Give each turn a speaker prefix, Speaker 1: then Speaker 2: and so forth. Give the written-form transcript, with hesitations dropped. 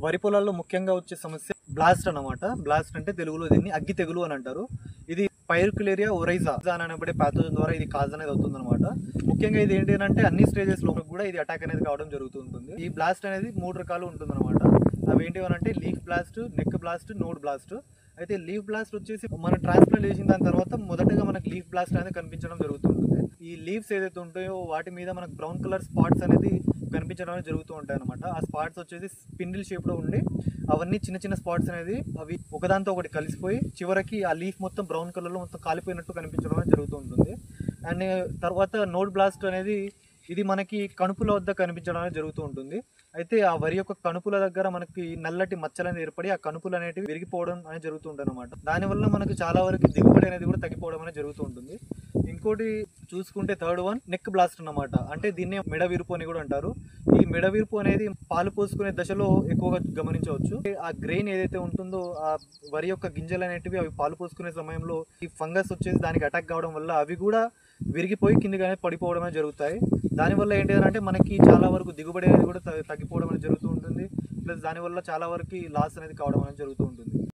Speaker 1: వరి పొలాల్లో ముఖ్యంగా వచ్చే సమస్య బ్లాస్ట్ అన్నమాట. బ్లాస్ట్ అంటే తెలుగులో దీన్ని అగ్గి తెగులు అని అంటారు. ఇది పైరుక్యులేరియా ఒరైజా అని అనబడే ప్యాథోజన్ ద్వారా ఇది కాజ్ అనేది అవుతుంది అనమాట. ముఖ్యంగా ఇది ఏంటి అంటే అన్ని స్టేజెస్ లో కూడా ఇది అటాక్ అనేది కావడం జరుగుతుంటుంది. ఈ బ్లాస్ట్ అనేది 3 రకాలు ఉంటుంది అనమాట. అవి ఏంటి అంటే leaf blast, neck blast, node blast. అయితే లీఫ్ బ్లాస్ట్ వచ్చేసి మనం ట్రాన్స్ప్లాంట్ చేసిన దాని తర్వాత మొదటగా మనకు లీఫ్ బ్లాస్ట్ అనేది కనిపించడం జరుగుతుంటుంది. ఈ లీవ్స్ ఏదైతే ఉంటాయో వాటి మీద మనకు బ్రౌన్ కలర్ స్పాట్స్ అనేది కనిపించడం అనేది జరుగుతూ ఉంటాయి అనమాట. ఆ స్పాట్స్ వచ్చేసి స్పిన్డిల్ షేప్ లో ఉండి అవన్నీ చిన్న చిన్న స్పాట్స్ అనేది అవి ఒకదాంతో ఒకటి కలిసిపోయి చివరికి ఆ లీఫ్ మొత్తం బ్రౌన్ కలర్ లో మొత్తం కాలిపోయినట్టు కనిపించడం అనేది జరుగుతూ ఉంటుంది. అండ్ తర్వాత నోడ్ బ్లాస్ట్ అనేది ఇది మనకి కణుపుల వద్ద కనిపించడం అనేది జరుగుతూ ఉంటుంది. అయితే ఆ వరి యొక్క కణుపుల దగ్గర మనకి నల్లటి మచ్చలు అనేది ఏర్పడి ఆ కణుపులు అనేవి విరిగిపోవడం అనేది జరుగుతూ ఉంటుంది అనమాట. దానివల్ల మనకు చాలా వరకు దిగుబడి అనేది కూడా తగ్గిపోవడం అనేది జరుగుతూ ఉంటుంది. ఇంకోటి చూసుకుంటే థర్డ్ వన్ నెక్ బ్లాస్ట్ అన్నమాట. అంటే దీన్ని మెడ విరుపు అని కూడా అంటారు. ఈ మెడ విరుపు అనేది పాలు పోసుకునే దశలో ఎక్కువగా గమనించవచ్చు. ఆ గ్రెయిన్ ఏదైతే ఉంటుందో ఆ వరి యొక్క గింజలు అనేటివి అవి పాలు పోసుకునే సమయంలో ఈ ఫంగస్ వచ్చేసి దానికి అటాక్ కావడం వల్ల అవి కూడా విరిగిపోయి కిందికి పడిపోవడం అనేది జరుగుతాయి. దానివల్ల ఏంటి అంటే మనకి చాలా వరకు దిగుబడి అనేది కూడా తగ్గిపోవడం అనేది జరుగుతూ ఉంటుంది. ప్లస్ దానివల్ల చాలా వరకు లాస్ అనేది కావడం అనేది జరుగుతూ ఉంటుంది.